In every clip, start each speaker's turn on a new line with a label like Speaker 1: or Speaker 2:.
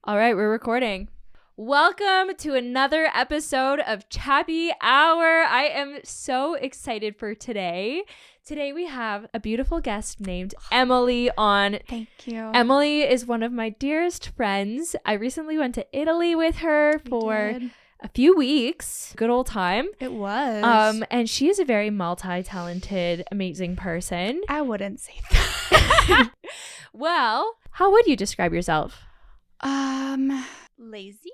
Speaker 1: All right, we're recording. Welcome to another episode of Chappy Hour. I am so excited for today. Today we have a beautiful guest named Emily on.
Speaker 2: Thank you.
Speaker 1: Emily is one of my dearest friends. I recently went to Italy with her for a few weeks. Good old time.
Speaker 2: It was.
Speaker 1: And she is a very multi-talented, amazing person.
Speaker 2: I wouldn't say that.
Speaker 1: Well, how would you describe yourself?
Speaker 2: Lazy.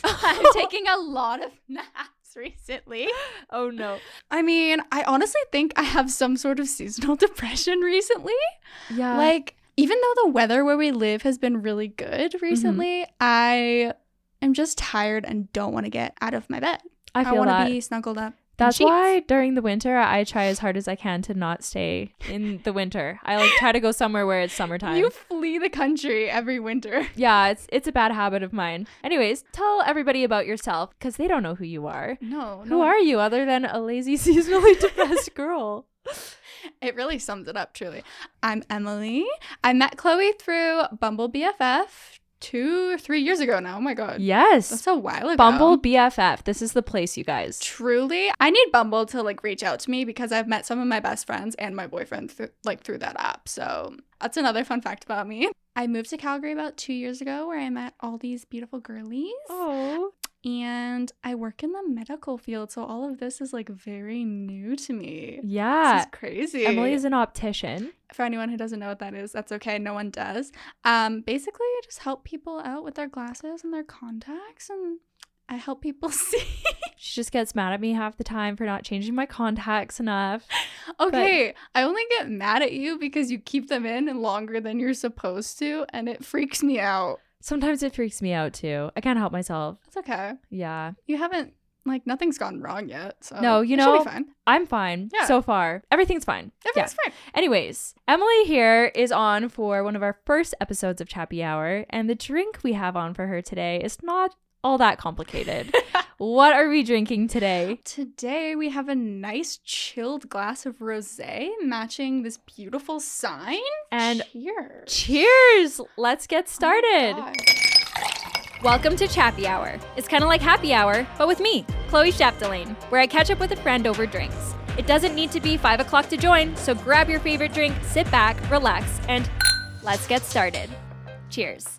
Speaker 2: I'm taking a lot of naps recently.
Speaker 1: Oh no.
Speaker 2: I mean, I honestly think I have some sort of seasonal depression recently.
Speaker 1: Yeah.
Speaker 2: Like, even though the weather where we live has been really good recently, I am just tired and don't want to get out of my bed.
Speaker 1: I
Speaker 2: want
Speaker 1: that.
Speaker 2: to be snuggled up.
Speaker 1: That's why during the winter, I try as hard as I can to not stay in the winter. I try to go somewhere where it's summertime.
Speaker 2: You flee the country every winter.
Speaker 1: Yeah, it's a bad habit of mine. Anyways, tell everybody about yourself because they don't know who you are.
Speaker 2: No.
Speaker 1: Who are you other than a lazy, seasonally depressed girl?
Speaker 2: It really sums it up, truly. I'm Emily. I met Chloe through Bumble BFF 2 or 3 years ago now. Oh my god.
Speaker 1: Yes.
Speaker 2: That's a while ago.
Speaker 1: Bumble BFF. This is the place, you guys.
Speaker 2: Truly. I need Bumble to reach out to me because I've met some of my best friends and my boyfriend through that app. So that's another fun fact about me. I moved to Calgary about 2 years ago where I met all these beautiful girlies.
Speaker 1: Oh.
Speaker 2: And I work in the medical field, so all of this is very new to me.
Speaker 1: Yeah.
Speaker 2: This is crazy.
Speaker 1: Emily is an optician.
Speaker 2: For anyone who doesn't know what that is, that's okay. No one does. Basically, I just help people out with their glasses and their contacts, and I help people see.
Speaker 1: She just gets mad at me half the time for not changing my contacts enough.
Speaker 2: Okay, I only get mad at you because you keep them in longer than you're supposed to, and it freaks me out.
Speaker 1: Sometimes it freaks me out too. I can't help myself.
Speaker 2: It's okay.
Speaker 1: Yeah.
Speaker 2: You haven't, nothing's gone wrong yet. So
Speaker 1: no,
Speaker 2: it should be fine.
Speaker 1: I'm fine.
Speaker 2: Yeah.
Speaker 1: So far. Everything's fine.
Speaker 2: Everything's fine.
Speaker 1: Anyways, Emily here is on for one of our first episodes of Chappy Hour, and the drink we have on for her today is not all that complicated. What are we drinking today?
Speaker 2: Today we have a nice chilled glass of rosé matching this beautiful sign.
Speaker 1: And
Speaker 2: cheers.
Speaker 1: Let's get started.
Speaker 2: Oh,
Speaker 1: welcome to Chappy Hour. It's kind of like happy hour, but with me, Chloë Chapdelaine, where I catch up with a friend over drinks. It doesn't need to be 5 o'clock to join, so grab your favorite drink, sit back, relax, and let's get started. Cheers.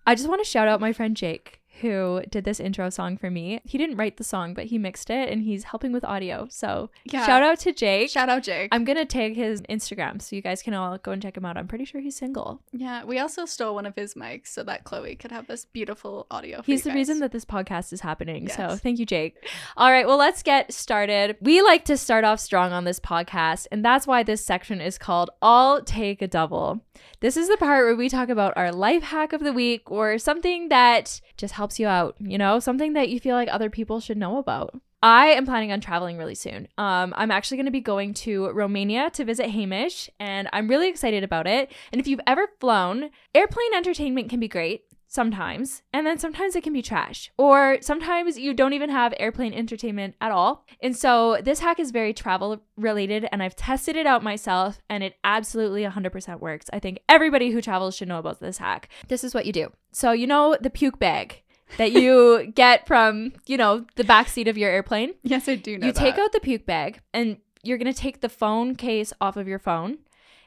Speaker 1: I just want to shout out my friend Jake, who did this intro song for me. He didn't write the song, but he mixed it and he's helping with audio. So shout out to Jake.
Speaker 2: Shout out Jake.
Speaker 1: I'm going to tag his Instagram so you guys can all go and check him out. I'm pretty sure he's single.
Speaker 2: Yeah, we also stole one of his mics so that Chloe could have this beautiful audio.
Speaker 1: He's the reason that this podcast is happening.
Speaker 2: Yes.
Speaker 1: So thank you, Jake. All right, well, let's get started. We like to start off strong on this podcast, and that's why this section is called I'll Take a Double. This is the part where we talk about our life hack of the week or something that just helps you out, something that you feel like other people should know about. I am planning on traveling really soon. I'm actually going to be going to Romania to visit Hamish, and I'm really excited about it. And if you've ever flown, airplane entertainment can be great sometimes, and then sometimes it can be trash, or sometimes you don't even have airplane entertainment at all. And so this hack is very travel related, and I've tested it out myself, and it absolutely 100% works. I think everybody who travels should know about this hack. This is what you do. So the puke bag that you get from, the back seat of your airplane.
Speaker 2: Yes, I do know
Speaker 1: You take out the puke bag, and you're going to take the phone case off of your phone.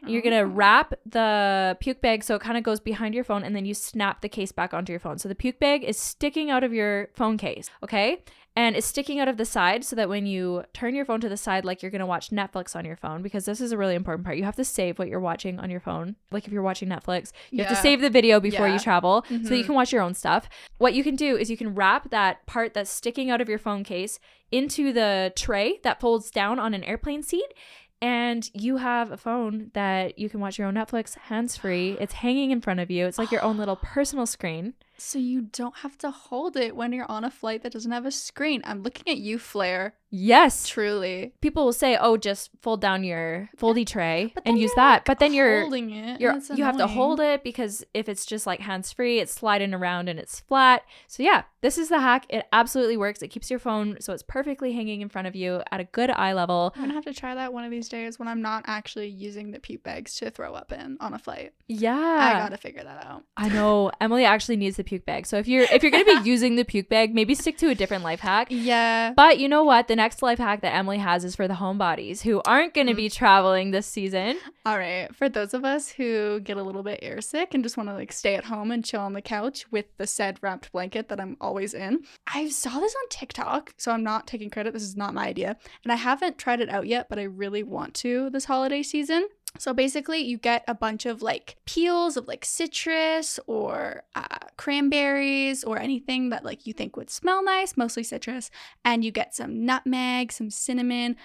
Speaker 1: You're going to wrap the puke bag so it kind of goes behind your phone, and then you snap the case back onto your phone. So the puke bag is sticking out of your phone case, okay? And it's sticking out of the side so that when you turn your phone to the side, like you're going to watch Netflix on your phone, because this is a really important part. You have to save what you're watching on your phone. Like if you're watching Netflix, you have to save the video before you travel so that you can watch your own stuff. What you can do is you can wrap that part that's sticking out of your phone case into the tray that folds down on an airplane seat. And you have a phone that you can watch your own Netflix hands-free. It's hanging in front of you. It's like your own little personal screen.
Speaker 2: So you don't have to hold it when you're on a flight that doesn't have a screen. I'm looking at you, Flair.
Speaker 1: Yes.
Speaker 2: Truly.
Speaker 1: People will say, oh, just fold down your foldy tray
Speaker 2: But
Speaker 1: and
Speaker 2: then
Speaker 1: use
Speaker 2: you're,
Speaker 1: that.
Speaker 2: like,
Speaker 1: But then
Speaker 2: holding it.
Speaker 1: you have to
Speaker 2: annoying.
Speaker 1: hold it, because if it's just like hands-free, it's sliding around and it's flat. So yeah, this is the hack. It absolutely works. It keeps your phone so it's perfectly hanging in front of you at a good eye level.
Speaker 2: I'm gonna have to try that one of these days when I'm not actually using the puke bags to throw up in on a flight.
Speaker 1: Yeah.
Speaker 2: I gotta figure that out.
Speaker 1: I know. Emily actually needs the puke bag. So if you're gonna be using the puke bag, maybe stick to a different life hack.
Speaker 2: Yeah.
Speaker 1: But you know what? The next life hack that Emily has is for the homebodies who aren't going to be traveling this season.
Speaker 2: All right. For those of us who get a little bit airsick and just want to like stay at home and chill on the couch with the said wrapped blanket that I'm always in, I saw this on TikTok, so I'm not taking credit. This is not my idea. And I haven't tried it out yet, but I really want to this holiday season. So basically, you get a bunch of like peels of like citrus or cranberries or anything that like you think would smell nice, mostly citrus, and you get some nutmeg, some cinnamon,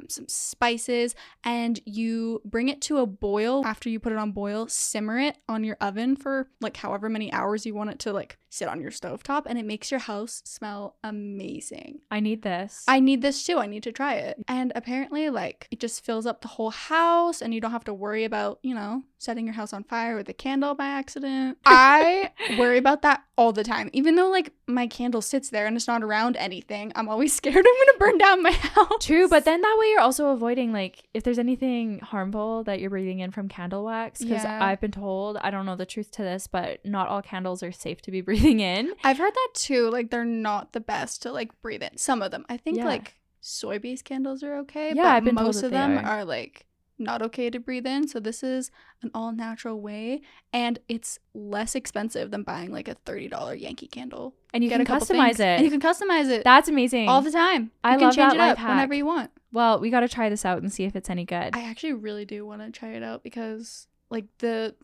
Speaker 2: some spices, and you bring it to a boil. After you put it on boil, simmer it on your oven for like however many hours you want it to like sit on your stovetop, and it makes your house smell amazing.
Speaker 1: I need this.
Speaker 2: I need this too. I need to try it. And apparently like it just fills up the whole house and you don't have to worry about, you know, setting your house on fire with a candle by accident. I worry about that all the time. Even though like my candle sits there and it's not around anything, I'm always scared I'm gonna burn down my house.
Speaker 1: True, but then that way you're also avoiding like if there's anything harmful that you're breathing in from candle wax, because
Speaker 2: Yeah.
Speaker 1: I've been told, I don't know the truth to this, but not all candles are safe to be breathing in.
Speaker 2: I've heard that too. Like they're not the best to like breathe in. Some of them. I think
Speaker 1: Yeah.
Speaker 2: like soy-based candles are okay.
Speaker 1: Yeah,
Speaker 2: but
Speaker 1: I've been told
Speaker 2: most
Speaker 1: that
Speaker 2: of
Speaker 1: they
Speaker 2: them
Speaker 1: are.
Speaker 2: are like not okay to breathe in. So this is an all-natural way, and it's less expensive than buying like a $30 Yankee candle.
Speaker 1: And you
Speaker 2: Get
Speaker 1: can
Speaker 2: a couple
Speaker 1: customize
Speaker 2: things,
Speaker 1: it.
Speaker 2: and you can customize it
Speaker 1: That's amazing.
Speaker 2: all the time.
Speaker 1: I
Speaker 2: You can
Speaker 1: love
Speaker 2: change
Speaker 1: that
Speaker 2: it
Speaker 1: life
Speaker 2: up
Speaker 1: hack.
Speaker 2: whenever you want.
Speaker 1: Well, we got to try this out and see if it's any good.
Speaker 2: I actually really do want to try it out because like the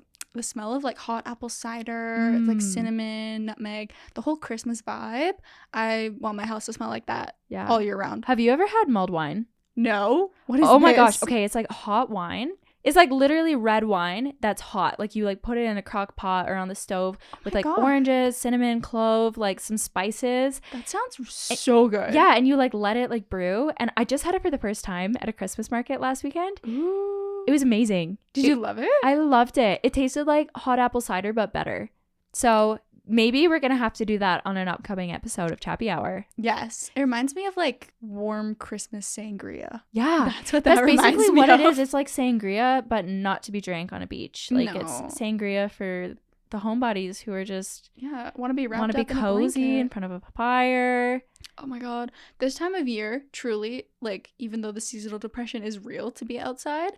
Speaker 2: smell of like hot apple cider, it's like cinnamon, nutmeg, the whole Christmas vibe. I want my house to smell like that
Speaker 1: Yeah.
Speaker 2: all year round.
Speaker 1: Have you ever had mulled wine?
Speaker 2: No. What is
Speaker 1: Oh my
Speaker 2: this?
Speaker 1: gosh. Okay, it's like hot wine. It's like literally red wine that's hot. Like you like put it in a crock pot or on the stove with
Speaker 2: my
Speaker 1: like
Speaker 2: God.
Speaker 1: oranges, cinnamon, clove, like some spices.
Speaker 2: That sounds so good.
Speaker 1: Yeah, and you like let it like brew. And I just had it for the first time at a Christmas market last weekend.
Speaker 2: Ooh.
Speaker 1: It was amazing.
Speaker 2: Did you love it?
Speaker 1: I loved it. It tasted like hot apple cider, but better. So maybe we're going to have to do that on an upcoming episode of Chappy Hour.
Speaker 2: Yes. It reminds me of like warm Christmas sangria.
Speaker 1: Yeah.
Speaker 2: That's what that
Speaker 1: That's
Speaker 2: reminds
Speaker 1: basically
Speaker 2: me
Speaker 1: what
Speaker 2: of.
Speaker 1: it is. It's like sangria, but not to be drank on a beach. Like
Speaker 2: No.
Speaker 1: it's sangria for the homebodies who are just
Speaker 2: Yeah, want to be wrapped
Speaker 1: want
Speaker 2: up
Speaker 1: to be
Speaker 2: in a
Speaker 1: cozy in
Speaker 2: blanket.
Speaker 1: front of a fire.
Speaker 2: Oh my God. This time of year, truly, like, even though the seasonal depression is real to be outside,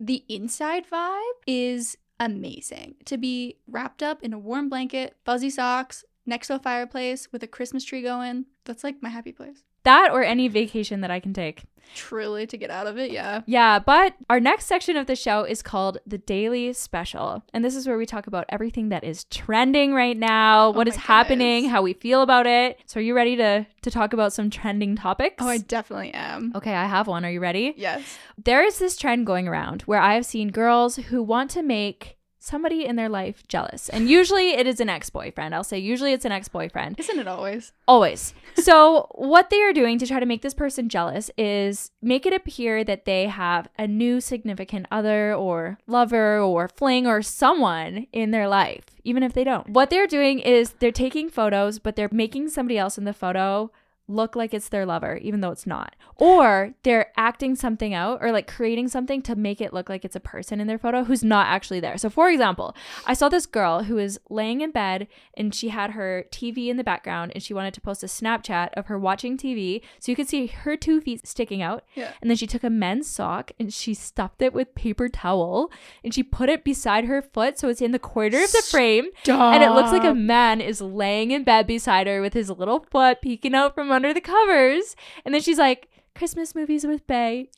Speaker 2: the inside vibe is amazing. To be wrapped up in a warm blanket, fuzzy socks, next to a fireplace with a Christmas tree going, that's like my happy place.
Speaker 1: That or any vacation that I can take.
Speaker 2: Truly, to get out of it, yeah.
Speaker 1: Yeah, but our next section of the show is called The Daily Special. And this is where we talk about everything that is trending right now, what
Speaker 2: my
Speaker 1: is happening,
Speaker 2: goodness.
Speaker 1: how we feel about it. So are you ready to talk about some trending topics?
Speaker 2: Oh, I definitely am.
Speaker 1: Okay, I have one. Are you ready?
Speaker 2: Yes.
Speaker 1: There is this trend going around where I have seen girls who want to make somebody in their life jealous. And usually it is an ex-boyfriend. I'll say usually it's an ex-boyfriend.
Speaker 2: Isn't it always?
Speaker 1: Always. So what they are doing to try to make this person jealous is make it appear that they have a new significant other or lover or fling or someone in their life, even if they don't. What they're doing is they're taking photos, but they're making somebody else in the photo look like it's their lover, even though it's not. Or they're acting something out or like creating something to make it look like it's a person in their photo who's not actually there. So for example, I saw this girl who was laying in bed and she had her TV in the background and she wanted to post a Snapchat of her watching TV so you could see her 2 feet sticking out.
Speaker 2: Yeah.
Speaker 1: And then she took a men's sock and she stuffed it with paper towel and she put it beside her foot so it's in the corner of the frame. And it looks like a man is laying in bed beside her with his little foot peeking out from under the covers. And then she's like, Christmas movies with Bae.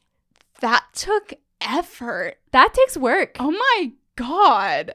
Speaker 2: That took effort.
Speaker 1: That takes work.
Speaker 2: Oh my God.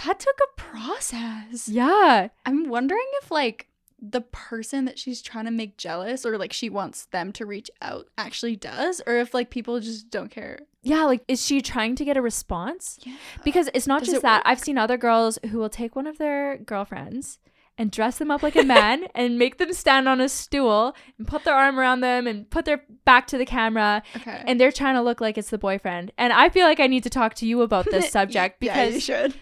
Speaker 2: That took a process.
Speaker 1: Yeah.
Speaker 2: I'm wondering if like the person that she's trying to make jealous or like she wants them to reach out actually does, or if like people just don't care.
Speaker 1: Yeah, like is she trying to get a response?
Speaker 2: Yeah.
Speaker 1: Because it's not
Speaker 2: Does
Speaker 1: just
Speaker 2: it
Speaker 1: that.
Speaker 2: work?
Speaker 1: I've seen other girls who will take one of their girlfriends and dress them up like a man and make them stand on a stool and put their arm around them and put their back to the camera.
Speaker 2: Okay.
Speaker 1: And they're trying to look like it's the boyfriend. And I feel like I need to talk to you about this subject because
Speaker 2: yeah, you should.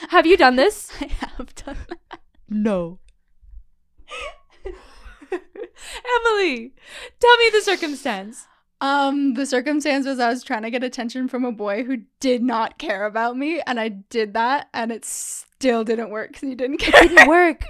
Speaker 1: Have you done this?
Speaker 2: I have done that.
Speaker 1: No. Emily, tell me the circumstance.
Speaker 2: The circumstance was I was trying to get attention from a boy who did not care about me, and I did that, and it still didn't work because he didn't care.
Speaker 1: It didn't work.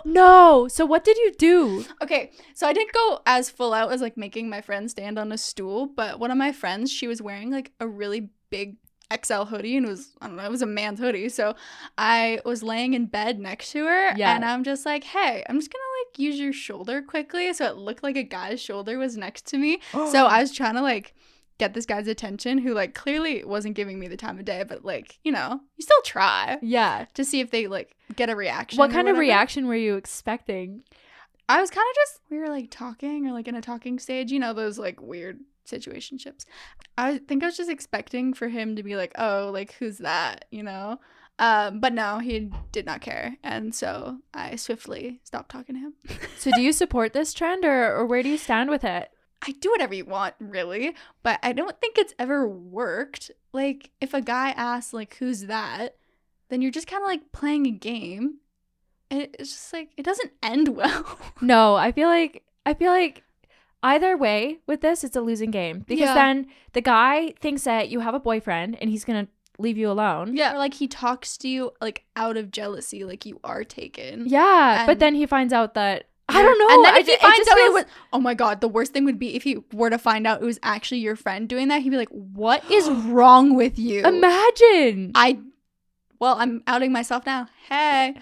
Speaker 1: No. So what did you do?
Speaker 2: Okay, so I didn't go as full out as like making my friend stand on a stool, but one of my friends, she was wearing like a really big XL hoodie, and it was a man's hoodie. So I was laying in bed next to her, and I'm just like, hey, I'm just gonna like use your shoulder quickly. So it looked like a guy's shoulder was next to me. So I was trying to like get this guy's attention, who like clearly wasn't giving me the time of day, but like, you know, you still try.
Speaker 1: Yeah.
Speaker 2: To see if they like get a reaction.
Speaker 1: What kind of reaction were you expecting?
Speaker 2: I was kind of just, we were like talking or like in a talking stage, you know, those like weird situationships. I think I was just expecting for him to be like, oh, like, who's that, you know? But no, he did not care. And so I swiftly stopped talking to him.
Speaker 1: So do you support this trend or where do you stand with it?
Speaker 2: I do whatever you want, really, but I don't think it's ever worked. Like, if a guy asks, like, who's that, then you're just kind of like playing a game. And it's just like, it doesn't end well.
Speaker 1: No, I feel like either way with this, it's a losing game because then the guy thinks that you have a boyfriend and he's going to leave you alone.
Speaker 2: Yeah. Or like he talks to you like out of jealousy, like you are taken.
Speaker 1: Yeah. But then he finds out that, I don't know.
Speaker 2: And then if he finds out it was, oh my God, the worst thing would be if he were to find out it was actually your friend doing that. He'd be like, what is wrong with you?
Speaker 1: Imagine.
Speaker 2: Well, I'm outing myself now. Hey.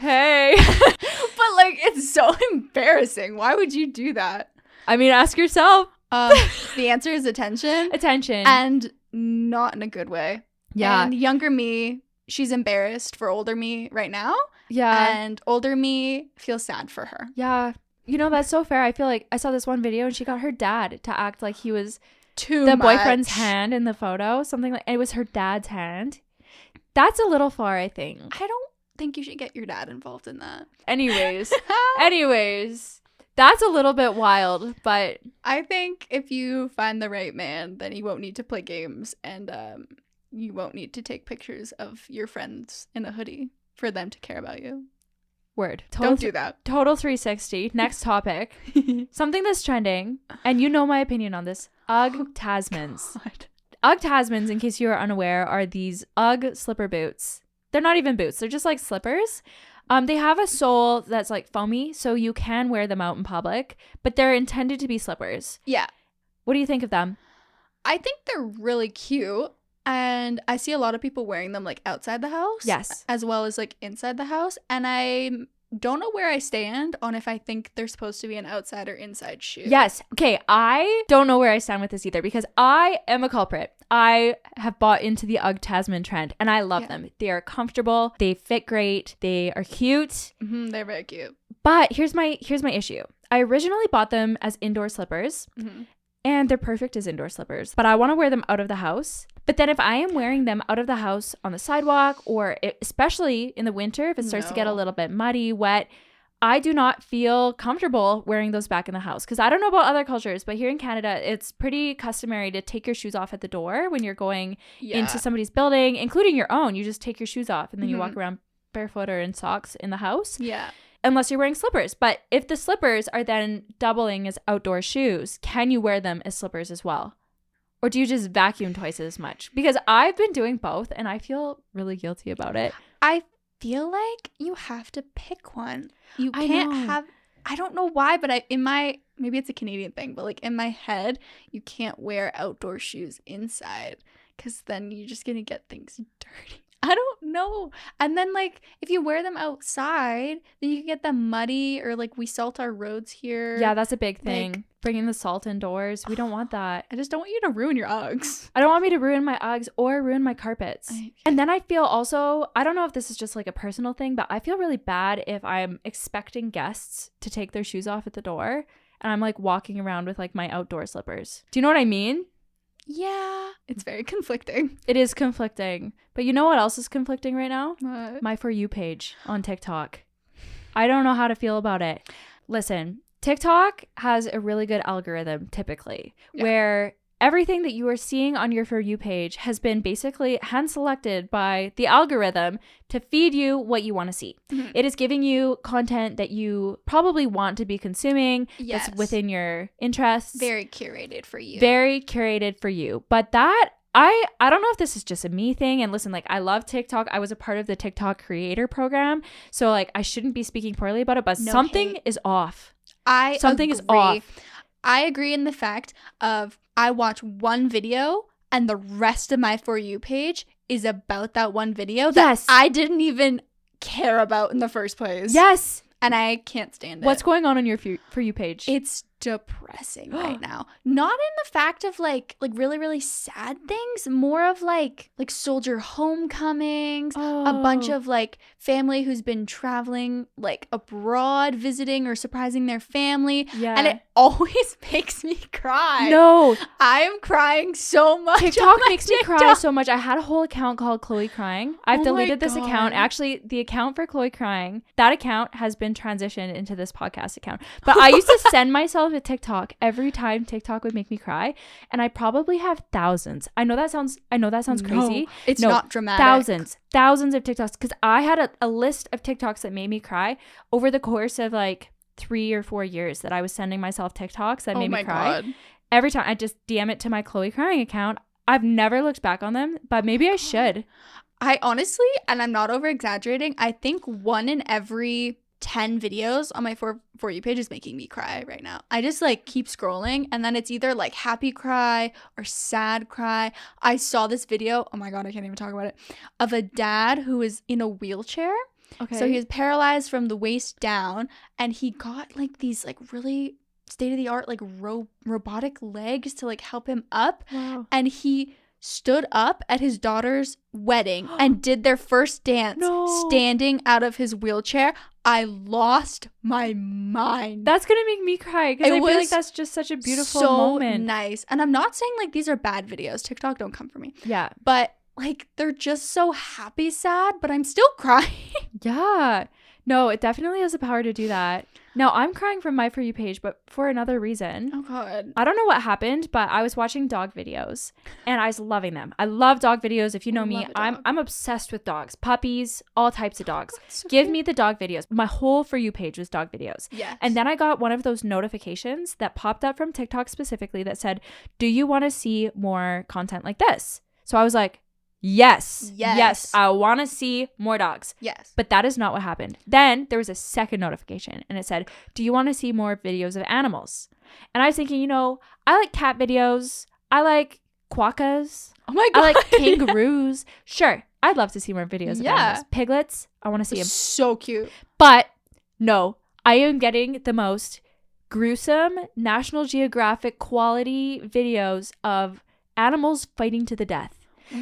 Speaker 1: But
Speaker 2: like, it's so embarrassing. Why would you do that?
Speaker 1: I mean, ask yourself.
Speaker 2: The answer is attention.
Speaker 1: Attention.
Speaker 2: And not in a good way.
Speaker 1: Yeah.
Speaker 2: And younger me, she's embarrassed for older me right now.
Speaker 1: Yeah.
Speaker 2: And older me feels sad for her.
Speaker 1: Yeah. You know, that's so fair. I feel like I saw this one video and she got her dad to act like he was
Speaker 2: the
Speaker 1: boyfriend's hand in the photo. Something like, it was her dad's hand. That's a little far, I think.
Speaker 2: I don't think you should get your dad involved in that.
Speaker 1: Anyways, that's a little bit wild, but
Speaker 2: I think if you find the right man, then you won't need to play games and you won't need to take pictures of your friends in a hoodie for them to care about you.
Speaker 1: Word.
Speaker 2: Don't do that.
Speaker 1: Total 360. Next topic. Something that's trending, and you know my opinion on this. Ugg Tasmans.
Speaker 2: God.
Speaker 1: Ugg Tasmans, in case you are unaware, are these Ugg slipper boots. They're not even boots. They're just like slippers. They have a sole that's like foamy, so you can wear them out in public, but they're intended to be slippers.
Speaker 2: Yeah.
Speaker 1: What do you think of them?
Speaker 2: I think they're really cute, and I see a lot of people wearing them like outside the house.
Speaker 1: Yes.
Speaker 2: As well as like inside the house, and I don't know where I stand on if I think they're supposed to be an outside or inside shoe.
Speaker 1: Yes. Okay, I don't know where I stand with this either because I am a culprit. I have bought into the Ugg Tasman trend and I love them. They are comfortable. They fit great. They are cute.
Speaker 2: Mm-hmm, they're very cute.
Speaker 1: But here's my issue. I originally bought them as indoor slippers and they're perfect as indoor slippers. But I want to wear them out of the house. But then if I am wearing them out of the house on the sidewalk or especially in the winter, if it starts to get a little bit muddy, wet, I do not feel comfortable wearing those back in the house. Because I don't know about other cultures, but here in Canada, it's pretty customary to take your shoes off at the door when you're going into somebody's building, including your own. You just take your shoes off and then you walk around barefoot or in socks in the house.
Speaker 2: Yeah.
Speaker 1: Unless you're wearing slippers. But if the slippers are then doubling as outdoor shoes, can you wear them as slippers as well? Or do you just vacuum twice as much? Because I've been doing both and I feel really guilty about it.
Speaker 2: I feel like you have to pick one. You can't have, I don't know why, but maybe it's a Canadian thing, but like in my head, you can't wear outdoor shoes inside because then you're just going to get things dirty. I don't know. And then like if you wear them outside, then you can get them muddy or like we salt our roads here.
Speaker 1: Yeah, that's a big thing. Like, bringing the salt indoors. We don't want that.
Speaker 2: I just don't want you to ruin your Uggs.
Speaker 1: I don't want me to ruin my Uggs or ruin my carpets. And then I feel also, I don't know if this is just like a personal thing, but I feel really bad if I'm expecting guests to take their shoes off at the door and I'm like walking around with like my outdoor slippers. Do you know what I mean?
Speaker 2: Yeah, it's very conflicting.
Speaker 1: It is conflicting. But you know what else is conflicting right now?
Speaker 2: What?
Speaker 1: My For You page on TikTok. I don't know how to feel about it. Listen, TikTok has a really good algorithm typically where everything that you are seeing on your For You page has been basically hand selected by the algorithm to feed you what you want to see. Mm-hmm. It is giving you content that you probably want to be consuming, that's within your interests.
Speaker 2: Very curated for you.
Speaker 1: Very curated for you. But that, I don't know if this is just a me thing. And listen, like, I love TikTok. I was a part of the TikTok creator program. So, like, I shouldn't be speaking poorly about it, but something is off. Something is off.
Speaker 2: I agree in the fact of I watch one video and the rest of my For You page is about that one video that I didn't even care about in the first place.
Speaker 1: Yes.
Speaker 2: And I can't stand it.
Speaker 1: What's going on your For You page?
Speaker 2: It's depressing right now. Not in the fact of like really, really sad things, more of like soldier homecomings, a bunch of like family who's been traveling like abroad, visiting or surprising their family. Yeah. And it always makes me cry.
Speaker 1: No.
Speaker 2: I am crying so much.
Speaker 1: TikTok makes me cry so much. I had a whole account called Chloë Crying. I've deleted this account. Actually, the account for Chloë Crying, that account has been transitioned into this podcast account. But I used to send myself a TikTok every time TikTok would make me cry, and I probably have thousands. I know that sounds crazy.
Speaker 2: It's not dramatic.
Speaker 1: Thousands of TikToks, because I had a list of TikToks that made me cry over the course of like 3 or 4 years that I was sending myself TikToks that made me cry. God. Every time I just DM it to my Chloë Crying account. I've never looked back on them, but maybe I should.
Speaker 2: I honestly, and I'm not over exaggerating, I think 1 in every 10 videos on my for You page is making me cry right now. I just like keep scrolling, and then it's either like happy cry or sad cry. I saw this video, oh my god, I can't even talk about it, of a dad who is in a wheelchair. Okay. So he was paralyzed from the waist down, and he got like these like really state-of-the-art like robotic legs to like help him up. Wow. And he stood up at his daughter's wedding and did their first dance standing out of his wheelchair. I lost my mind.
Speaker 1: That's gonna make me cry, because I feel like that's just such a beautiful moment.
Speaker 2: Nice. And I'm not saying like these are bad videos. TikTok, don't come for me.
Speaker 1: Yeah.
Speaker 2: But like they're just so happy sad, but I'm still crying.
Speaker 1: Yeah. No, it definitely has the power to do that. Now, I'm crying from my For You page, but for another reason.
Speaker 2: Oh, God.
Speaker 1: I don't know what happened, but I was watching dog videos, and I was loving them. I love dog videos. If you know me, I'm obsessed with dogs, puppies, all types of dogs. So Give me the dog videos. My whole For You page was dog videos.
Speaker 2: Yes.
Speaker 1: And then I got one of those notifications that popped up from TikTok specifically that said, do you want to see more content like this? So I was like, Yes, I want to see more dogs.
Speaker 2: Yes.
Speaker 1: But that is not what happened. Then there was a second notification, and it said, do you want to see more videos of animals? And I was thinking, I like cat videos. I like quokkas.
Speaker 2: Oh my God.
Speaker 1: I like kangaroos. Sure, I'd love to see more videos of animals. Piglets, I want to see them.
Speaker 2: So cute.
Speaker 1: But no, I am getting the most gruesome National Geographic quality videos of animals fighting to the death.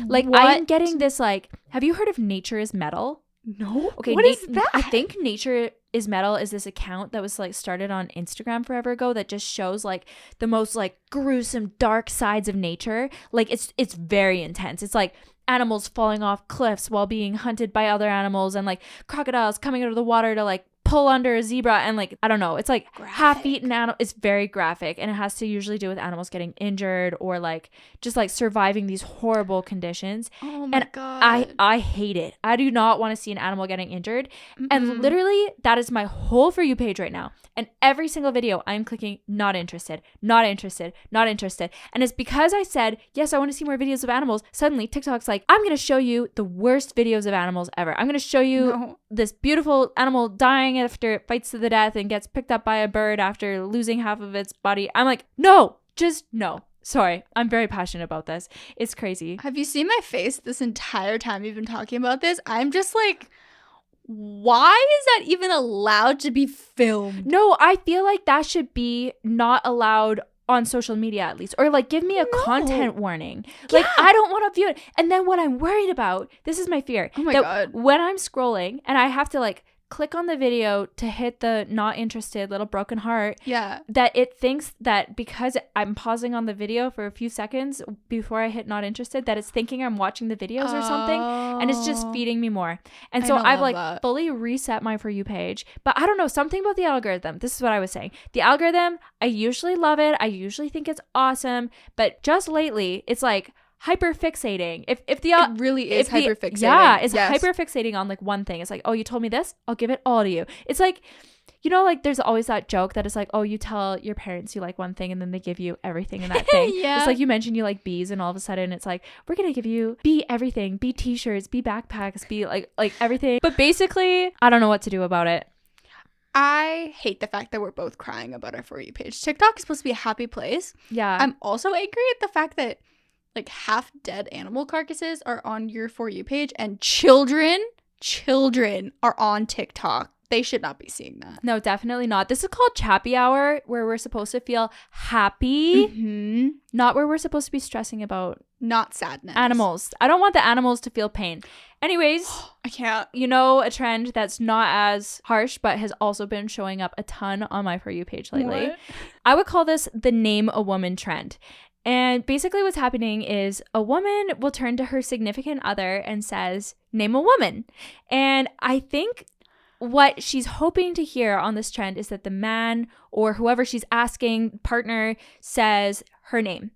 Speaker 1: Like, I'm getting this, like, have you heard of Nature is Metal?
Speaker 2: No.
Speaker 1: Okay.
Speaker 2: What is that?
Speaker 1: I think Nature is Metal is this account that was, like, started on Instagram forever ago that just shows, like, the most, like, gruesome, dark sides of nature. Like, it's very intense. It's, like, animals falling off cliffs while being hunted by other animals, and, like, crocodiles coming out of the water to, like, pull under a zebra, and like, I don't know, it's like half-eaten animal. It's very graphic, and it has to usually do with animals getting injured or like just like surviving these horrible conditions.
Speaker 2: Oh my God.
Speaker 1: I hate it. I do not want to see an animal getting injured. And literally that is my whole For You page right now, and every single video I'm clicking not interested. And it's because I said yes, I want to see more videos of animals. Suddenly TikTok's like, I'm gonna show you the worst videos of animals ever. I'm gonna show you this beautiful animal dying after it fights to the death and gets picked up by a bird after losing half of its body. I'm like, no, just no. Sorry, I'm very passionate about this. It's crazy.
Speaker 2: Have you seen my face this entire time you've been talking about this? I'm just like, why is that even allowed to be filmed?
Speaker 1: No, I feel like that should be not allowed on social media, at least, or like give me a content warning. Like, I don't want to view it. And then what I'm worried about, this is my fear.
Speaker 2: Oh my God.
Speaker 1: When I'm scrolling and I have to like click on the video to hit the not interested little broken heart,
Speaker 2: Yeah.
Speaker 1: that it thinks that because I'm pausing on the video for a few seconds before I hit not interested, that it's thinking I'm watching the videos or something, and it's just feeding me more. And so I've like fully reset my For You page. But I don't know, something about the algorithm. This is what I was saying. The algorithm, I usually love it. I usually think it's awesome. But just lately, it's like hyper fixating. If the
Speaker 2: It really is hyper fixating.
Speaker 1: Yeah, it's hyper fixating on like one thing. It's like, oh, you told me this, I'll give it all to you. It's like, you know, like there's always that joke that it's like, oh, you tell your parents you like one thing and then they give you everything in that thing.
Speaker 2: Yeah.
Speaker 1: It's like you mentioned you like bees and all of a sudden it's like, we're gonna give you bee everything, bee t-shirts, bee backpacks, bee like everything. But basically, I don't know what to do about it.
Speaker 2: I hate the fact that we're both crying about our For You page. TikTok is supposed to be a happy place.
Speaker 1: Yeah.
Speaker 2: I'm also angry at the fact that like half dead animal carcasses are on your For You page, and children are on TikTok. They should not be seeing that.
Speaker 1: No, definitely not. This is called Chappy Hour, where we're supposed to feel happy, not where we're supposed to be stressing about
Speaker 2: not sadness.
Speaker 1: Animals. I don't want the animals to feel pain. Anyways,
Speaker 2: I can't.
Speaker 1: You know, a trend that's not as harsh, but has also been showing up a ton on my For You page lately.
Speaker 2: What?
Speaker 1: I would call this the name a woman trend. And basically what's happening is a woman will turn to her significant other and says, name a woman. And I think what she's hoping to hear on this trend is that the man or whoever she's asking, partner, says her name.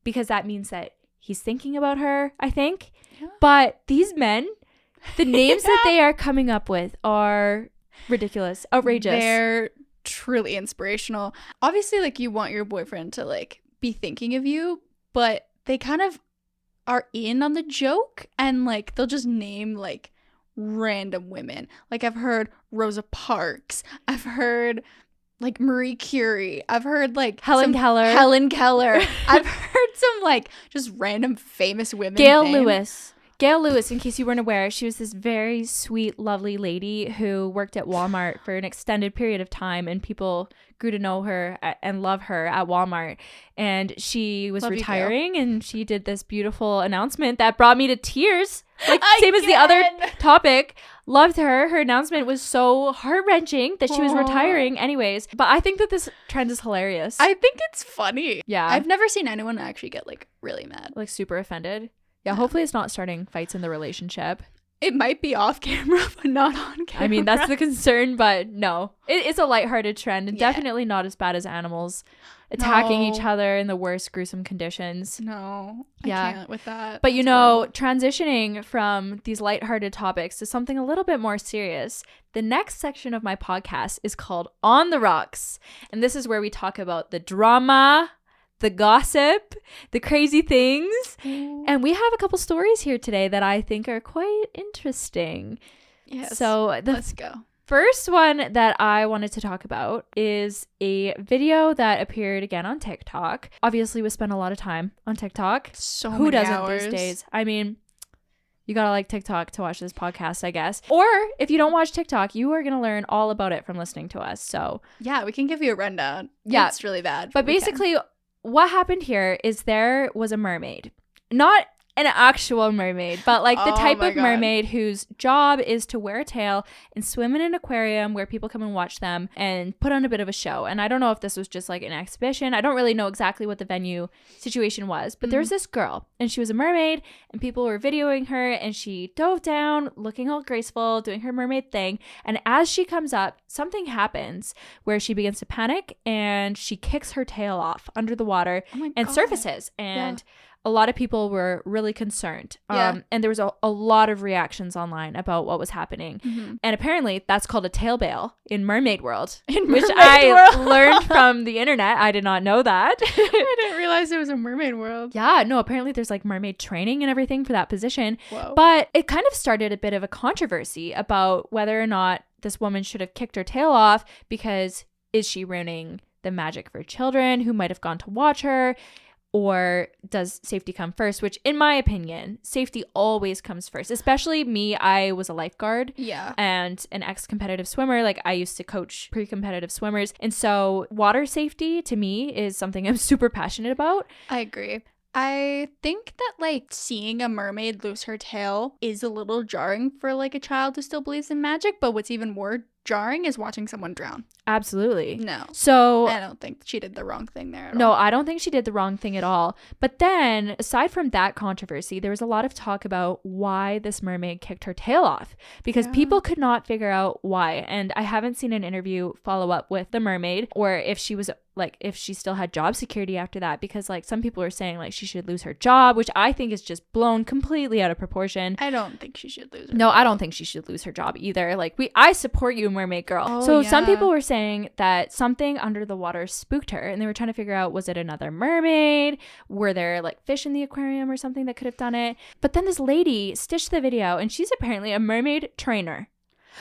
Speaker 1: Because that means that he's thinking about her, I think. Yeah. But these men, the names that they are coming up with are ridiculous, outrageous.
Speaker 2: They're truly inspirational. Obviously, like, you want your boyfriend to, like, be thinking of you, but they kind of are in on the joke and, like, they'll just name, like, random women. Like, I've heard Rosa Parks. I've heard, like, Marie Curie. I've heard, like,
Speaker 1: Helen Keller.
Speaker 2: I've heard some, like, just random famous women.
Speaker 1: Gail Lewis, in case you weren't aware, she was this very sweet, lovely lady who worked at Walmart for an extended period of time, and people grew to know her and love her at Walmart. And she was retiring, and she did this beautiful announcement that brought me to tears. Like, same as the other topic. Loved her. Her announcement was so heart-wrenching that she was retiring anyways. But I think that this trend is hilarious.
Speaker 2: I think it's funny.
Speaker 1: Yeah.
Speaker 2: I've never seen anyone actually get, like, really mad.
Speaker 1: Like, super offended. Yeah, hopefully it's not starting fights in the relationship.
Speaker 2: It might be off camera, but not on camera.
Speaker 1: I mean, that's the concern, but no. It's a lighthearted trend, and definitely not as bad as animals attacking each other in the worst gruesome conditions.
Speaker 2: No, I can't with that.
Speaker 1: But, you know, transitioning from these lighthearted topics to something a little bit more serious, the next section of my podcast is called On the Rocks. And this is where we talk about the drama, the gossip, the crazy things. And we have a couple stories here today that I think are quite interesting.
Speaker 2: Yes.
Speaker 1: So
Speaker 2: let's go.
Speaker 1: First one that I wanted to talk about is a video that appeared again on TikTok. Obviously, we spend a lot of time on TikTok.
Speaker 2: So
Speaker 1: who
Speaker 2: many
Speaker 1: doesn't
Speaker 2: hours
Speaker 1: these days? I mean, you gotta like TikTok to watch this podcast, I guess. Or if you don't watch TikTok, you are gonna learn all about it from listening to us. So
Speaker 2: yeah, we can give you a rundown.
Speaker 1: Yeah,
Speaker 2: it's really bad.
Speaker 1: But basically, what happened here is there was a mermaid, not an actual mermaid, but like the type of mermaid whose job is to wear a tail and swim in an aquarium where people come and watch them and put on a bit of a show. And I don't know if this was just like an exhibition. I don't really know exactly what the venue situation was, but there's this girl and she was a mermaid and people were videoing her and she dove down looking all graceful, doing her mermaid thing. And as she comes up, something happens where she begins to panic and she kicks her tail off under the water and surfaces. And a lot of people were really concerned. And there was a lot of reactions online about what was happening. And apparently that's called a tail bail in mermaid world, which I learned from the internet. I did not know that.
Speaker 2: I didn't realize it was a mermaid world.
Speaker 1: Yeah, no, apparently there's like mermaid training and everything for that position.
Speaker 2: Whoa.
Speaker 1: But it kind of started a bit of a controversy about whether or not this woman should have kicked her tail off because is she ruining the magic for children who might have gone to watch her? Or does safety come first? Which, in my opinion, safety always comes first. Especially me, I was a lifeguard and an ex-competitive swimmer. Like, I used to coach pre-competitive swimmers. And so water safety, to me, is something I'm super passionate about.
Speaker 2: I agree. I think that like seeing a mermaid lose her tail is a little jarring for like a child who still believes in magic, but what's even more jarring is watching someone drown.
Speaker 1: Absolutely.
Speaker 2: No.
Speaker 1: So
Speaker 2: I don't think she did the wrong thing there at all.
Speaker 1: no, I don't think she did the wrong thing at all. But then, aside from that controversy, there was a lot of talk about why this mermaid kicked her tail off because people could not figure out why. And I haven't seen an interview follow up with the mermaid or if she was like, if she still had job security after that, because like some people are saying like she should lose her job, which I think is just blown completely out of proportion.
Speaker 2: I don't think she should lose her
Speaker 1: No,
Speaker 2: job.
Speaker 1: I don't think she should lose her job either. Like I support you, mermaid girl.
Speaker 2: Oh,
Speaker 1: So
Speaker 2: yeah.
Speaker 1: some people were saying that something under the water spooked her and they were trying to figure out, was it another mermaid? Were there like fish in the aquarium or something that could have done it? But then this lady stitched the video and she's apparently a mermaid trainer,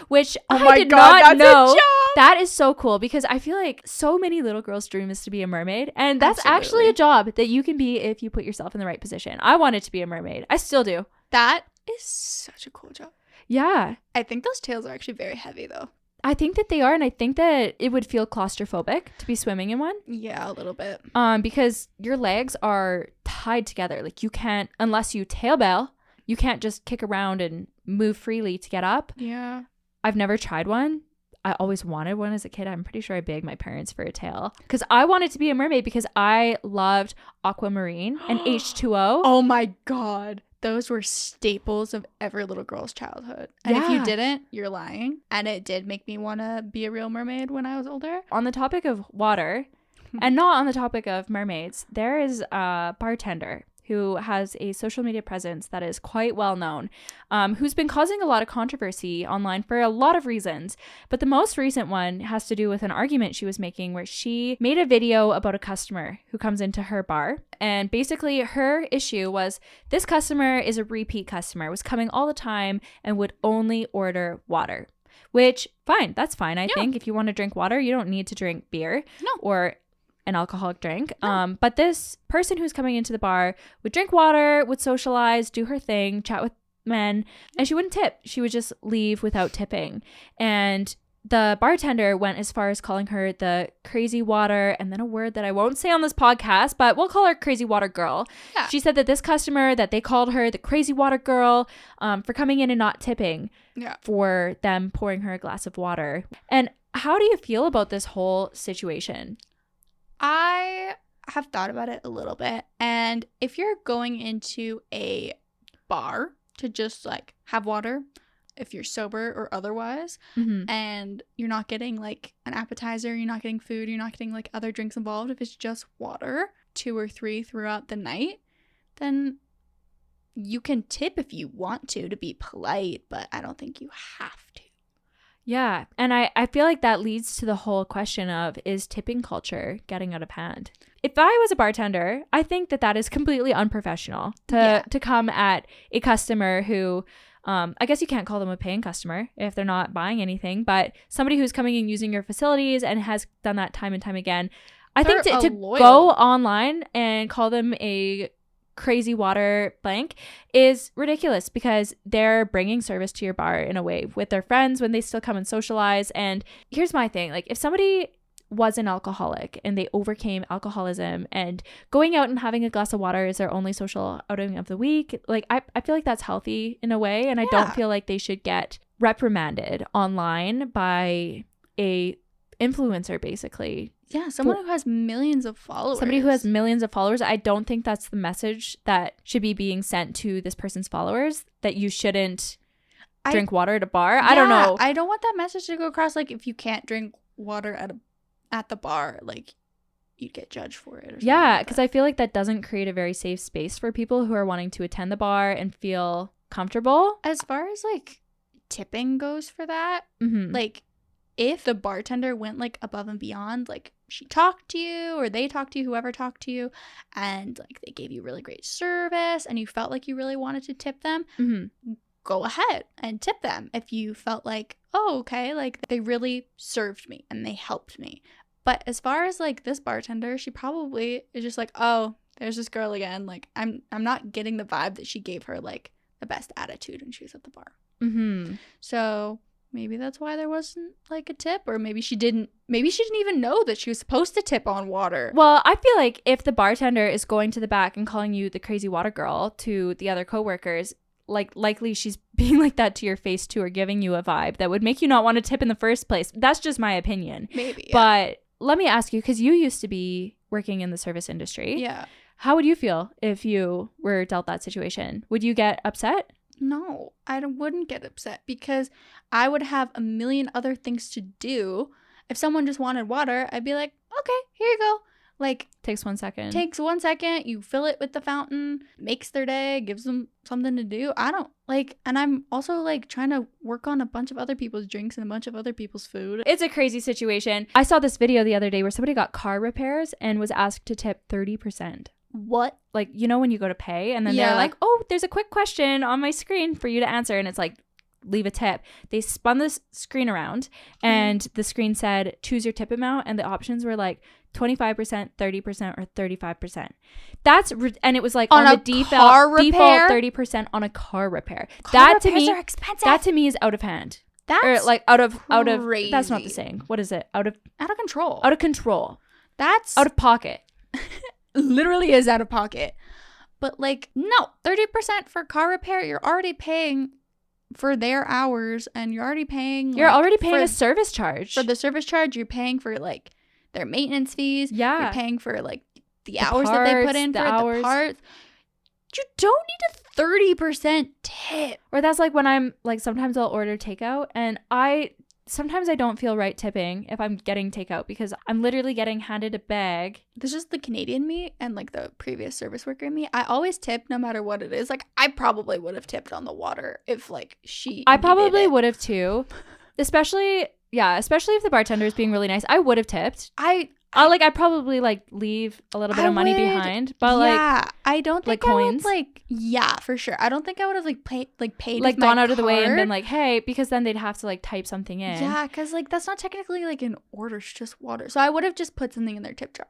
Speaker 1: which I did not know. That is so cool because I feel like so many little girls' dream is to be a mermaid, and that's actually a job that you can be if you put yourself in the right position. I wanted to be a mermaid. I still do.
Speaker 2: That is such a cool job.
Speaker 1: Yeah.
Speaker 2: I think those tails are actually very heavy though.
Speaker 1: I think that they are, and I think that it would feel claustrophobic to be swimming in one.
Speaker 2: Yeah, a little bit.
Speaker 1: Because your legs are tied together. Like you can't, unless you tailbail, you can't just kick around and move freely to get up.
Speaker 2: Yeah.
Speaker 1: I've never tried one. I always wanted one as a kid. I'm pretty sure I begged my parents for a tail because I wanted to be a mermaid because I loved aquamarine and H2O.
Speaker 2: Oh my God. Those were staples of every little girl's childhood. And if you didn't, you're lying. And it did make me want to be a real mermaid when I was older.
Speaker 1: On the topic of water and not on the topic of mermaids, there is a bartender who has a social media presence that is quite well known, who's been causing a lot of controversy online for a lot of reasons. But the most recent one has to do with an argument she was making where she made a video about a customer who comes into her bar. And basically her issue was this customer is a repeat customer, was coming all the time and would only order water. Which, fine, that's fine. I think if you want to drink water, you don't need to drink beer or an alcoholic drink. But this person who's coming into the bar would drink water, would socialize, do her thing, chat with men, and she wouldn't tip. She would just leave without tipping. And the bartender went as far as calling her the crazy water, and then a word that I won't say on this podcast, but we'll call her crazy water girl. Yeah. She said that this customer, that they called her the crazy water girl for coming in and not tipping for them pouring her a glass of water. And how do you feel about this whole situation?
Speaker 2: I have thought about it a little bit. And if you're going into a bar to just like have water, if you're sober or otherwise, and you're not getting like an appetizer, you're not getting food, you're not getting like other drinks involved, if it's just water, 2 or 3 throughout the night, then you can tip if you want to be polite, but I don't think you have to.
Speaker 1: Yeah. And I feel like that leads to the whole question of, is tipping culture getting out of hand? If I was a bartender, I think that that is completely unprofessional to come at a customer who, I guess you can't call them a paying customer if they're not buying anything, but somebody who's coming and using your facilities and has done that time and time again. I think to go online and call them a crazy water blank is ridiculous because they're bringing service to your bar in a way with their friends when they still come and socialize. And here's my thing, like if somebody was an alcoholic and they overcame alcoholism and going out and having a glass of water is their only social outing of the week, like I feel like that's healthy in a way, and I don't feel like they should get reprimanded online by a influencer basically.
Speaker 2: Yeah, someone who has millions of followers.
Speaker 1: Somebody who has millions of followers. I don't think that's the message that should be being sent to this person's followers, that you shouldn't drink water at a bar. Yeah, I don't know.
Speaker 2: I don't want that message to go across like if you can't drink water at the bar, like you'd get judged for it or something.
Speaker 1: Yeah, because I feel like that doesn't create a very safe space for people who are wanting to attend the bar and feel comfortable.
Speaker 2: As far as like tipping goes for that, like if the bartender went like above and beyond, like she talked to you or they talked to you, whoever talked to you, and like they gave you really great service and you felt like you really wanted to tip them, go ahead and tip them if you felt like, oh, okay, like they really served me and they helped me. But as far as like this bartender, she probably is just like, oh, there's this girl again. Like I'm not getting the vibe that she gave her like the best attitude when she was at the bar. So maybe that's why there wasn't like a tip, or maybe she didn't even know that she was supposed to tip on water.
Speaker 1: Well, I feel like if the bartender is going to the back and calling you the crazy water girl to the other coworkers, like likely she's being like that to your face too, or giving you a vibe that would make you not want to tip in the first place. That's just my opinion.
Speaker 2: Maybe. Yeah.
Speaker 1: But let me ask you, because you used to be working in the service industry.
Speaker 2: Yeah.
Speaker 1: How would you feel if you were dealt that situation? Would you get upset?
Speaker 2: No, I wouldn't get upset because I would have a million other things to do. If someone just wanted water, I'd be like, okay, here you go. Like,
Speaker 1: Takes 1 second.
Speaker 2: takes 1 second, you fill it with the fountain, makes their day, gives them something to do. I don't like, and I'm also like trying to work on a bunch of other people's drinks and a bunch of other people's food.
Speaker 1: It's a crazy situation. I saw this video the other day where somebody got car repairs and was asked to tip 30%.
Speaker 2: What?
Speaker 1: Like, you know when you go to pay and then
Speaker 2: Yeah.
Speaker 1: they're like, oh, there's a quick question on my screen for you to answer, and it's like, leave a tip. They spun this screen around and the screen said choose your tip amount, and the options were like 25%, 30%, or 35%. And it was like on the default 30% on a car repair. That to me,
Speaker 2: are expensive.
Speaker 1: that to me is out of hand.
Speaker 2: That's
Speaker 1: Or like out of
Speaker 2: crazy.
Speaker 1: that's not the saying. What is it? Out of
Speaker 2: control.
Speaker 1: out of control.
Speaker 2: That's
Speaker 1: Out of pocket.
Speaker 2: literally is out of pocket. But like, no, 30% for car repair, you're already paying for their hours, and you're already paying
Speaker 1: a service charge.
Speaker 2: for the service charge. You're paying for like their maintenance fees.
Speaker 1: Yeah.
Speaker 2: You're paying for like the hours that they put in
Speaker 1: the
Speaker 2: for
Speaker 1: hours.
Speaker 2: the parts. You don't need a 30% tip.
Speaker 1: Or that's like when I'm like, sometimes I'll order takeout, and sometimes I don't feel right tipping if I'm getting takeout because I'm literally getting handed a bag.
Speaker 2: This is the Canadian me and like the previous service worker in me. I always tip no matter what it is. Like, I probably would have tipped on the water if like
Speaker 1: I probably would have too. Especially if the bartender is being really nice. I would have tipped. I'd probably like leave a little bit of money behind, but
Speaker 2: I don't think
Speaker 1: like
Speaker 2: I
Speaker 1: coins.
Speaker 2: Would, for sure. I don't think I would have paid
Speaker 1: like
Speaker 2: with my
Speaker 1: gone out of the way and
Speaker 2: card.
Speaker 1: been like, hey, because then they'd have to like type something in.
Speaker 2: Yeah, because like that's not technically like an order, it's just water. So I would have just put something in their tip jar.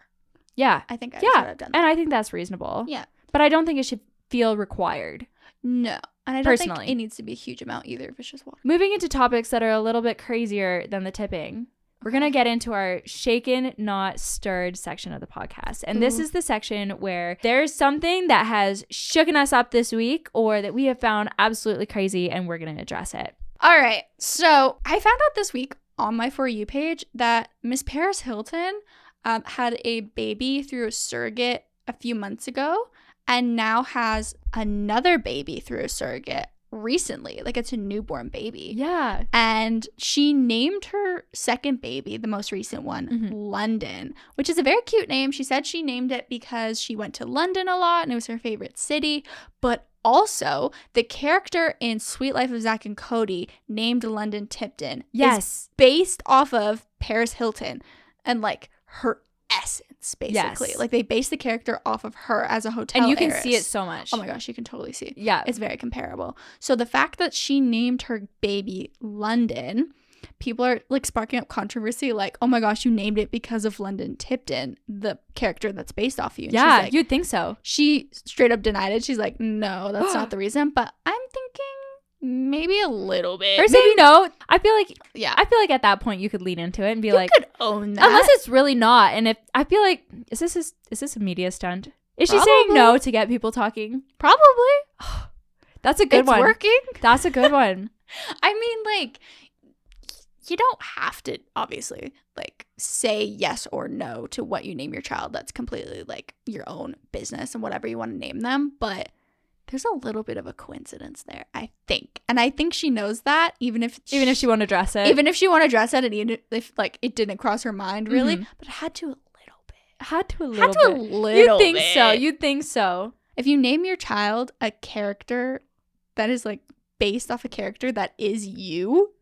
Speaker 1: Yeah.
Speaker 2: I think I would have done that.
Speaker 1: And I think that's reasonable.
Speaker 2: Yeah.
Speaker 1: But I don't think it should feel required.
Speaker 2: No. And I don't
Speaker 1: Personally.
Speaker 2: think it needs to be a huge amount either if it's just water.
Speaker 1: Moving into topics that are a little bit crazier than the tipping. We're going to get into our shaken, not stirred section of the podcast. And this is the section where there's something that has shooken us up this week or that we have found absolutely crazy, and we're going to address it.
Speaker 2: All right. So I found out this week on my For You page that Miss Paris Hilton had a baby through a surrogate a few months ago and now has another baby through a surrogate recently. Like, it's a newborn baby.
Speaker 1: Yeah.
Speaker 2: And she named her second baby, the most recent one, London, which is a very cute name. She said she named it because she went to London a lot and it was her favorite city. But also, the character in Sweet Life of Zack and Cody, named London Tipton, is based off of Paris Hilton and like her essence, basically.
Speaker 1: Yes.
Speaker 2: Like, they based the character off of her as a hotel
Speaker 1: And you can
Speaker 2: heiress.
Speaker 1: see it so much.
Speaker 2: Oh my gosh, you can totally see it.
Speaker 1: Yeah.
Speaker 2: It's very comparable. So the fact that she named her baby London, people are like sparking up controversy, like, oh my gosh, you named it because of London Tipton, the character that's based off you. And
Speaker 1: Yeah,
Speaker 2: she's like,
Speaker 1: you'd think so.
Speaker 2: she straight up denied it. She's like, no, that's not the reason. But I'm thinking maybe a little bit.
Speaker 1: Or saying no. I feel like at that point you could lean into it and be like,
Speaker 2: you could own that.
Speaker 1: unless it's really not. And if I feel like, is this a media stunt? Is she saying no to get people talking?
Speaker 2: Probably.
Speaker 1: That's a good one.
Speaker 2: It's working.
Speaker 1: That's a good one.
Speaker 2: I mean, like, you don't have to obviously like say yes or no to what you name your child. That's completely like your own business and whatever you want to name them. But there's a little bit of a coincidence there, I think. And I think she knows that, even if
Speaker 1: she won't address it.
Speaker 2: Even if she won't address it, and even if like it didn't cross her mind really, but it had to a little bit.
Speaker 1: You'd think so.
Speaker 2: If you name your child a character that is like based off a character that is you,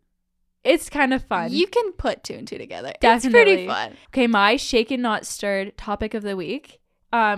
Speaker 1: it's kind of fun.
Speaker 2: You can put two and two together.
Speaker 1: Definitely.
Speaker 2: It's pretty fun.
Speaker 1: Okay, my shaken not stirred topic of the week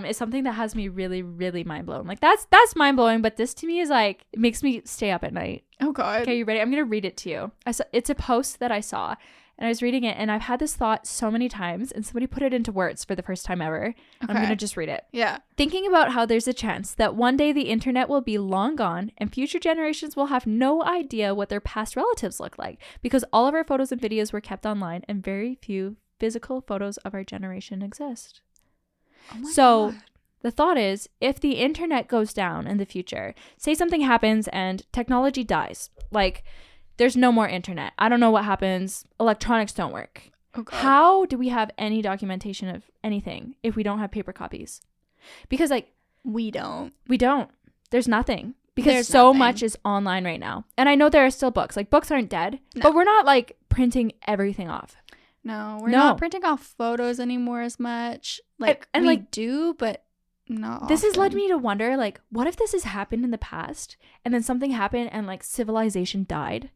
Speaker 1: is something that has me really, really mind blown. Like that's mind blowing, but this to me is like, it makes me stay up at night.
Speaker 2: Oh God.
Speaker 1: Okay, you ready? I'm gonna read it to you. It's a post that I saw, and I was reading it, and I've had this thought so many times, and somebody put it into words for the first time ever.
Speaker 2: Okay.
Speaker 1: I'm going to just read it.
Speaker 2: Yeah.
Speaker 1: Thinking about how there's a chance that one day the internet will be long gone and future generations will have no idea what their past relatives look like because all of our photos and videos were kept online and very few physical photos of our generation exist.
Speaker 2: Oh my
Speaker 1: So
Speaker 2: God.
Speaker 1: the thought is, if the internet goes down in the future, say something happens and technology dies, like there's no more internet. I don't know what happens. Electronics don't work.
Speaker 2: Oh God.
Speaker 1: How do we have any documentation of anything if we don't have paper copies? Because like
Speaker 2: We don't.
Speaker 1: we don't. There's nothing. Because
Speaker 2: There's
Speaker 1: so
Speaker 2: nothing.
Speaker 1: much is online right now. And I know there are still books. Like books aren't dead,
Speaker 2: No.
Speaker 1: but we're not like printing everything off.
Speaker 2: No, we're
Speaker 1: No.
Speaker 2: not printing off photos anymore as much. Like
Speaker 1: and
Speaker 2: we
Speaker 1: like,
Speaker 2: do, but not
Speaker 1: this has led
Speaker 2: often.
Speaker 1: me to wonder, like, what if this has happened in the past and then something happened and like civilization died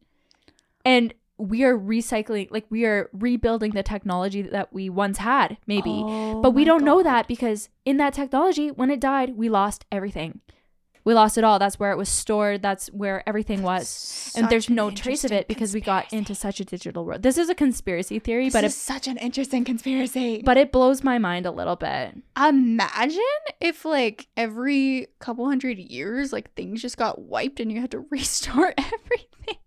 Speaker 1: and we are recycling, like we are rebuilding the technology that we once had, maybe.
Speaker 2: Oh
Speaker 1: But we
Speaker 2: my
Speaker 1: don't know
Speaker 2: God.
Speaker 1: that because in that technology, when it died, we lost everything. We lost it all. That's where it was stored. That's where everything was. And there's no trace of it because we got into such a digital world. This is a conspiracy theory,
Speaker 2: This
Speaker 1: but
Speaker 2: is such an interesting conspiracy.
Speaker 1: but it blows my mind a little bit.
Speaker 2: Imagine if like every couple hundred years, like things just got wiped and you had to restore everything.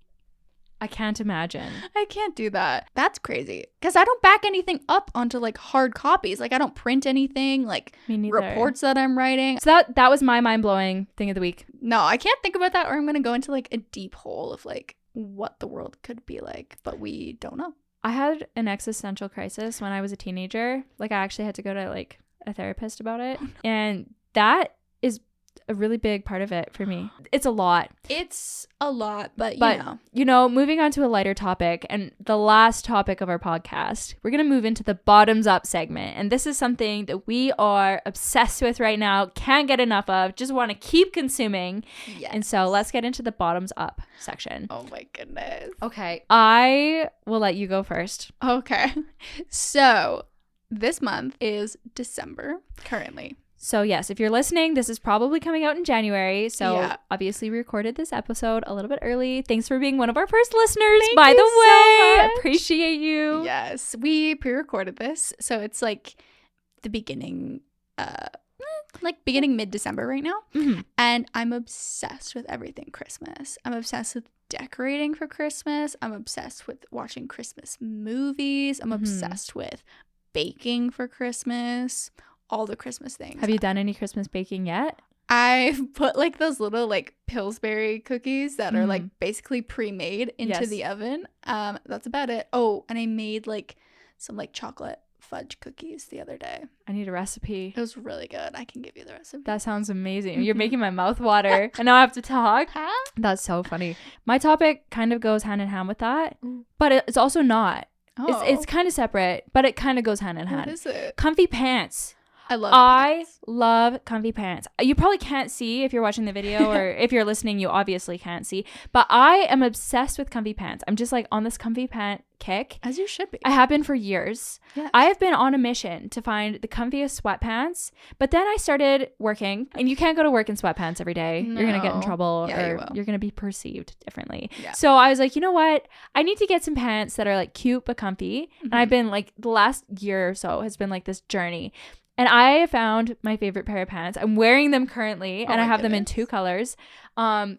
Speaker 1: I can't imagine.
Speaker 2: I can't do that. That's crazy. Because I don't back anything up onto like hard copies. Like I don't print anything, like
Speaker 1: Me neither.
Speaker 2: reports that I'm writing.
Speaker 1: So that was my mind-blowing thing of the week.
Speaker 2: No, I can't think about that, or I'm going to go into like a deep hole of like what the world could be like, but we don't know.
Speaker 1: I had an existential crisis when I was a teenager. Like I actually had to go to like a therapist about it. And that is a really big part of it for me. It's a lot.
Speaker 2: It's a lot, but
Speaker 1: But, moving on to a lighter topic and the last topic of our podcast, we're going to move into the bottoms up segment. And this is something that we are obsessed with right now, can't get enough of, just want to keep consuming.
Speaker 2: Yes.
Speaker 1: And so let's get into the bottoms up section.
Speaker 2: Oh my goodness.
Speaker 1: Okay. I will let you go first.
Speaker 2: Okay. So this month is December currently.
Speaker 1: So yes, if you're listening, this is probably coming out in January. So
Speaker 2: Yeah.
Speaker 1: obviously we recorded this episode a little bit early. Thanks for being one of our first listeners,
Speaker 2: Thank
Speaker 1: by
Speaker 2: you
Speaker 1: the way.
Speaker 2: so much.
Speaker 1: Appreciate you.
Speaker 2: Yes, we pre-recorded this, so it's like the beginning, beginning mid-December right now,
Speaker 1: Mhm.
Speaker 2: and I'm obsessed with everything Christmas. I'm obsessed with decorating for Christmas. I'm obsessed with watching Christmas movies. I'm
Speaker 1: Mhm.
Speaker 2: obsessed with baking for Christmas. All the Christmas things.
Speaker 1: Have you done any Christmas baking yet?
Speaker 2: I've put like those little like Pillsbury cookies that are like
Speaker 1: Mhm.
Speaker 2: basically pre-made into
Speaker 1: Yes.
Speaker 2: the oven. That's about it. Oh, and I made like some like chocolate fudge cookies the other day.
Speaker 1: I need a recipe.
Speaker 2: It was really good. I can give you the recipe.
Speaker 1: That sounds amazing. You're
Speaker 2: Mhm.
Speaker 1: making my mouth water. And now I have to talk.
Speaker 2: Huh?
Speaker 1: That's so funny. My topic kind of goes hand in hand with that,
Speaker 2: Ooh.
Speaker 1: but it's also not.
Speaker 2: Oh,
Speaker 1: It's kind of separate, but it kind of goes hand in
Speaker 2: what
Speaker 1: hand.
Speaker 2: is it?
Speaker 1: Comfy pants.
Speaker 2: I love
Speaker 1: I
Speaker 2: pants.
Speaker 1: love comfy pants. You probably can't see if you're watching the video or if you're listening, you obviously can't see. But I am obsessed with comfy pants. I'm just like on this comfy pant kick.
Speaker 2: As you should be.
Speaker 1: I have been for years.
Speaker 2: Yes.
Speaker 1: I have been on a mission to find the comfiest sweatpants. But then I started working, and you can't go to work in sweatpants every day. You're going to get in
Speaker 2: No.
Speaker 1: trouble
Speaker 2: Yeah, you
Speaker 1: or
Speaker 2: will.
Speaker 1: you're going to be perceived differently.
Speaker 2: Yeah.
Speaker 1: So I was like, you know what? I need to get some pants that are like cute but comfy. And I've been like, the last year or so has been like this journey. And I found my favorite pair of pants. I'm wearing them currently, and
Speaker 2: Oh
Speaker 1: I
Speaker 2: my
Speaker 1: have them in
Speaker 2: goodness.
Speaker 1: 2 colors.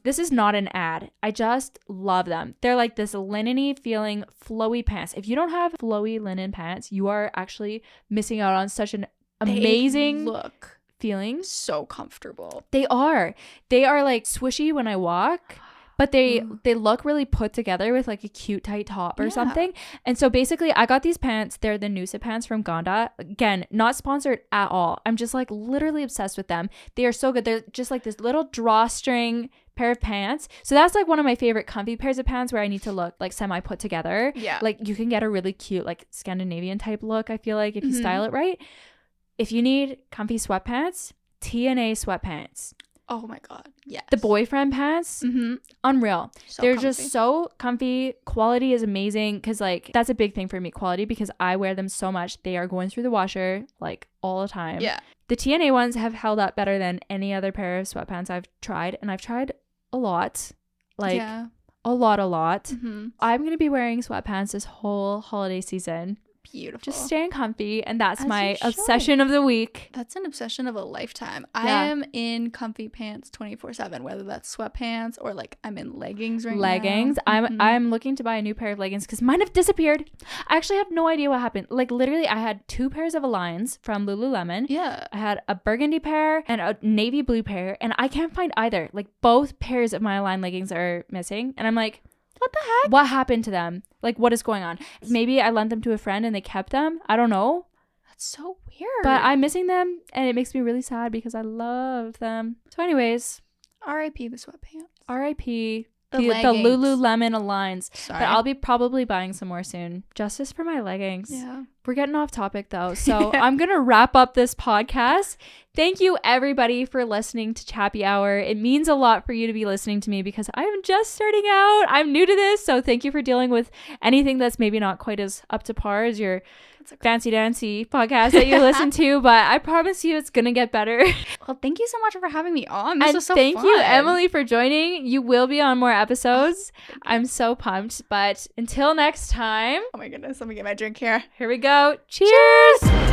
Speaker 1: This is not an ad. I just love them. They're like this linen-y feeling flowy pants. If you don't have flowy linen pants, you are actually missing out on such an amazing
Speaker 2: look
Speaker 1: feeling.
Speaker 2: so comfortable.
Speaker 1: They are like swishy when I walk. But they look really put together with like a cute tight top or
Speaker 2: Yeah.
Speaker 1: something. And so basically I got these pants. They're the Noosa pants from Gonda. Again, not sponsored at all. I'm just like literally obsessed with them. They are so good. They're just like this little drawstring pair of pants. So that's like one of my favorite comfy pairs of pants where I need to look like semi put together.
Speaker 2: Yeah.
Speaker 1: Like you can get a really cute like Scandinavian type look, I feel like, if you
Speaker 2: Mhm.
Speaker 1: style it right. If you need comfy sweatpants, TNA sweatpants.
Speaker 2: Oh my God. Yes.
Speaker 1: The boyfriend pants,
Speaker 2: Mm-hmm.
Speaker 1: unreal.
Speaker 2: So
Speaker 1: They're
Speaker 2: comfy.
Speaker 1: just so comfy. Quality is amazing because like that's a big thing for me, quality, because I wear them so much. They are going through the washer like all the time.
Speaker 2: Yeah.
Speaker 1: The TNA ones have held up better than any other pair of sweatpants I've tried, and I've tried a lot. Like
Speaker 2: yeah.
Speaker 1: a lot.
Speaker 2: Mm-hmm.
Speaker 1: I'm going to be wearing sweatpants this whole holiday season.
Speaker 2: Beautiful.
Speaker 1: Just staying comfy, and that's
Speaker 2: As
Speaker 1: my
Speaker 2: you should.
Speaker 1: obsession of the week.
Speaker 2: That's an obsession of a lifetime.
Speaker 1: Yeah.
Speaker 2: I am in comfy pants 24/7, whether that's sweatpants or like I'm in leggings right
Speaker 1: Leggings.
Speaker 2: now. Mm-hmm.
Speaker 1: I'm looking to buy a new pair of leggings because mine have disappeared. I actually have no idea what happened. Like literally, I had 2 pairs of Aligns from Lululemon.
Speaker 2: Yeah.
Speaker 1: I had a burgundy pair and a navy blue pair, and I can't find either. Like both pairs of my Align leggings are missing, and I'm like,
Speaker 2: What the heck?
Speaker 1: what happened to them? Like, what is going on? Maybe I lent them to a friend and they kept them. I don't know.
Speaker 2: That's so weird.
Speaker 1: But I'm missing them, and it makes me really sad because I love them. So anyways,
Speaker 2: R.I.P. the sweatpants.
Speaker 1: R.I.P.
Speaker 2: The
Speaker 1: the
Speaker 2: leggings.
Speaker 1: Lululemon Aligns.
Speaker 2: Sorry.
Speaker 1: But I'll be probably buying some more soon. Justice for my leggings.
Speaker 2: Yeah.
Speaker 1: We're getting off topic though. So I'm going to wrap up this podcast. Thank you everybody for listening to Chappy Hour. It means a lot for you to be listening to me because I'm just starting out. I'm new to this. So thank you for dealing with anything that's maybe not quite as up to par as your fancy dancy podcast that you listen to. But I promise you it's going to get better.
Speaker 2: Well, thank you so much for having me on. This was so
Speaker 1: thank
Speaker 2: fun.
Speaker 1: you, Emily, for joining. You will be on more episodes. I'm so pumped. But until next time.
Speaker 2: Oh my goodness. Let me get my drink here.
Speaker 1: Here we go. Cheers.